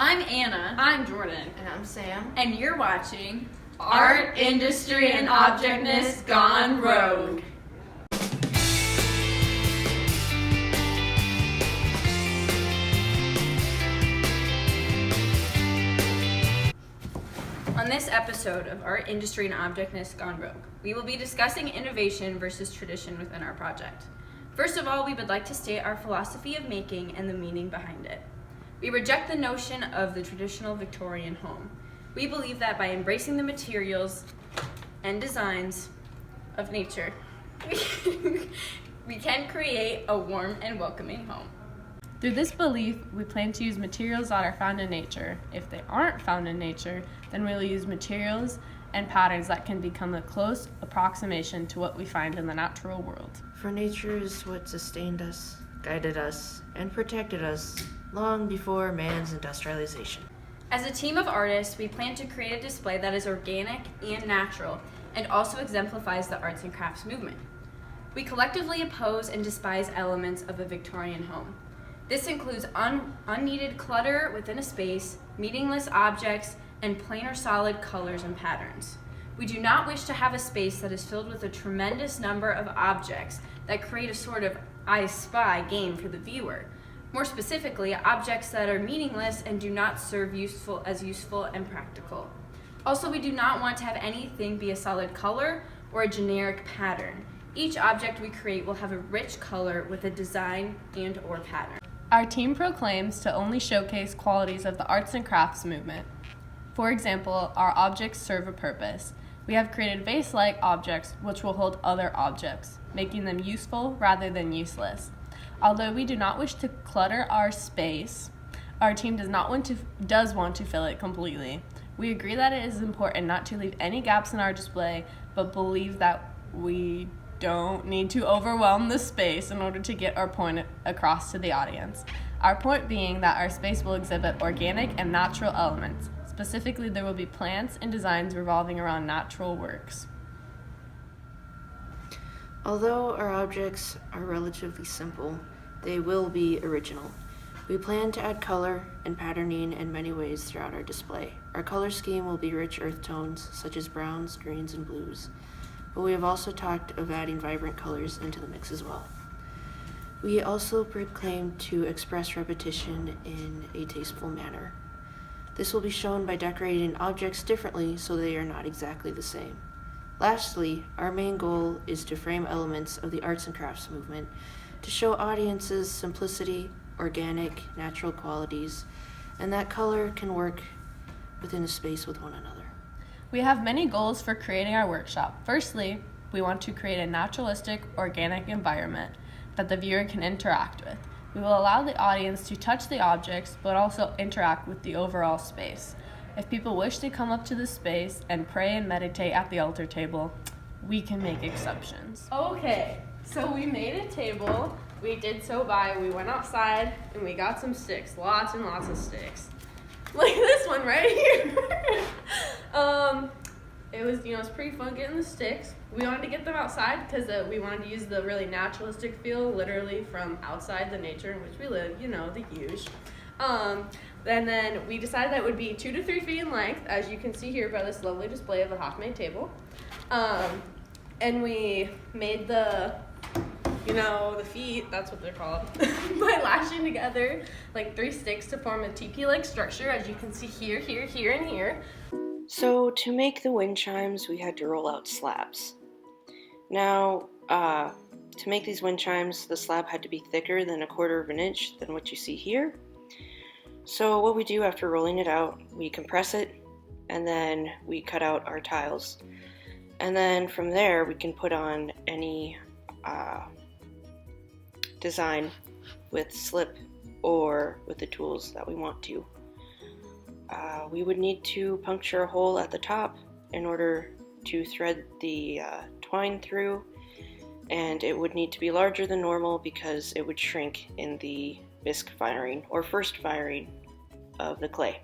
I'm Anna. I'm Jordan. And I'm Sam. And you're watching Art, Industry, and Objectness Gone Rogue. On this episode of Art, Industry, and Objectness Gone Rogue, we will be discussing innovation versus tradition within our project. First of all, we would like to state our philosophy of making and the meaning behind it. We reject the notion of the traditional Victorian home. We believe that by embracing the materials and designs of nature, we can create a warm and welcoming home. Through this belief, we plan to use materials that are found in nature. If they aren't found in nature, then we'll use materials and patterns that can become a close approximation to what we find in the natural world. For nature is what sustained us, guided us, and protected us long before man's industrialization. As a team of artists, we plan to create a display that is organic and natural and also exemplifies the arts and crafts movement. We collectively oppose and despise elements of a Victorian home. This includes unneeded clutter within a space, meaningless objects, and plain or solid colors and patterns. We do not wish to have a space that is filled with a tremendous number of objects that create a sort of I Spy game for the viewer. More specifically, objects that are meaningless and do not serve useful and practical. Also, we do not want to have anything be a solid color or a generic pattern. Each object we create will have a rich color with a design and or pattern. Our team proclaims to only showcase qualities of the arts and crafts movement. For example, our objects serve a purpose. We have created vase-like objects which will hold other objects, making them useful rather than useless. Although we do not wish to clutter our space, our team does want to fill it completely. We agree that it is important not to leave any gaps in our display, but believe that we don't need to overwhelm the space in order to get our point across to the audience. Our point being that our space will exhibit organic and natural elements. Specifically, there will be plants and designs revolving around natural works. Although our objects are relatively simple, they will be original. We plan to add color and patterning in many ways throughout our display. Our color scheme will be rich earth tones such as browns, greens, and blues, but we have also talked of adding vibrant colors into the mix as well. We also proclaim to express repetition in a tasteful manner. This will be shown by decorating objects differently so they are not exactly the same. Lastly, our main goal is to frame elements of the arts and crafts movement to show audiences simplicity, organic, natural qualities, and that color can work within a space with one another. We have many goals for creating our workshop. Firstly, we want to create a naturalistic, organic environment that the viewer can interact with. We will allow the audience to touch the objects, but also interact with the overall space. If people wish to come up to the space and pray and meditate at the altar table, we can make exceptions. Okay, so we made a table. We went outside and we got some sticks, lots and lots of sticks. Like this one right here. It was pretty fun getting the sticks. We wanted to get them outside because we wanted to use the really naturalistic feel, literally from outside the nature in which we live, the huge. And then we decided that it would be 2 to 3 feet in length, as you can see here by this lovely display of a half-made table. And we made the feet, that's what they're called, by lashing together like 3 sticks to form a teepee-like structure, as you can see here, here, here, and here. So to make the wind chimes, we had to roll out slabs. Now, to make these wind chimes, the slab had to be thicker than 1/4 of an inch than what you see here. So what we do after rolling it out, we compress it, and then we cut out our tiles. And then from there, we can put on any design with slip or with the tools that we want to. We would need to puncture a hole at the top in order to thread the twine through, and it would need to be larger than normal because it would shrink in the bisque firing or first firing of the clay.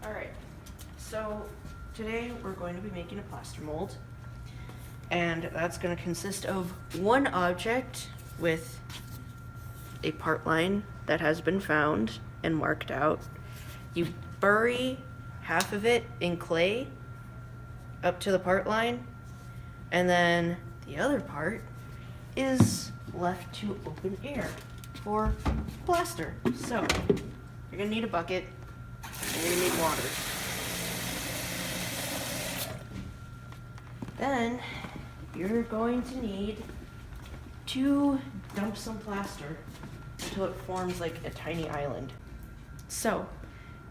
Alright, so today we're going to be making a plaster mold. And that's going to consist of one object with a part line that has been found and marked out. You bury half of it in clay up to the part line, and then the other part is left to open air for plaster. So you're gonna need a bucket and you're gonna need water. Then you're going to need to dump some plaster until it forms like a tiny island. So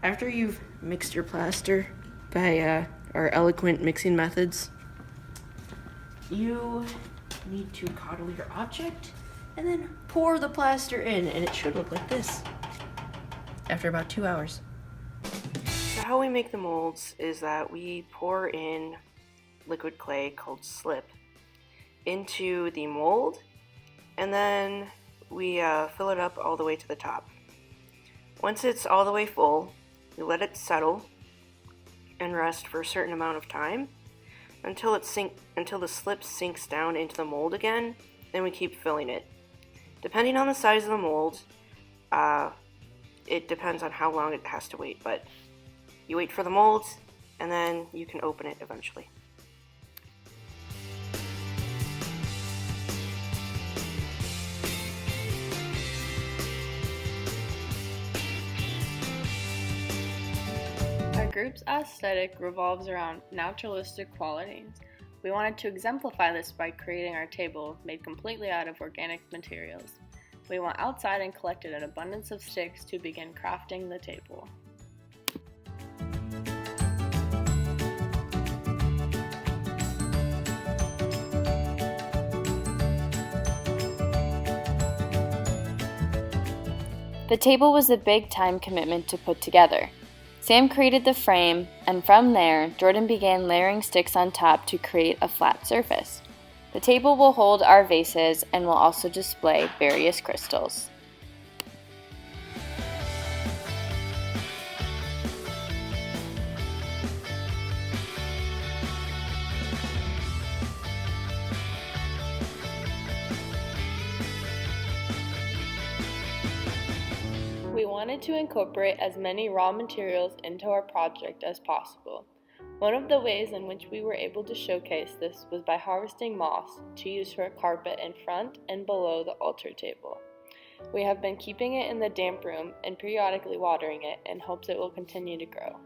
after you've mixed your plaster by our eloquent mixing methods, you need to coddle your object and then pour the plaster in, and it should look like this after about 2 hours. So how we make the molds is that we pour in liquid clay called slip into the mold, and then we fill it up all the way to the top. Once it's all the way full, we let it settle and rest for a certain amount of time until the slip sinks down into the mold again. Then we keep filling it. Depending on the size of the mold, it depends on how long it has to wait, but you wait for the mold and then you can open it eventually. Our group's aesthetic revolves around naturalistic qualities. We wanted to exemplify this by creating our table made completely out of organic materials. We went outside and collected an abundance of sticks to begin crafting the table. The table was a big time commitment to put together. Sam created the frame, and from there, Jordan began layering sticks on top to create a flat surface. The table will hold our vases and will also display various crystals. We wanted to incorporate as many raw materials into our project as possible. One of the ways in which we were able to showcase this was by harvesting moss to use for a carpet in front and below the altar table. We have been keeping it in the damp room and periodically watering it in hopes it will continue to grow.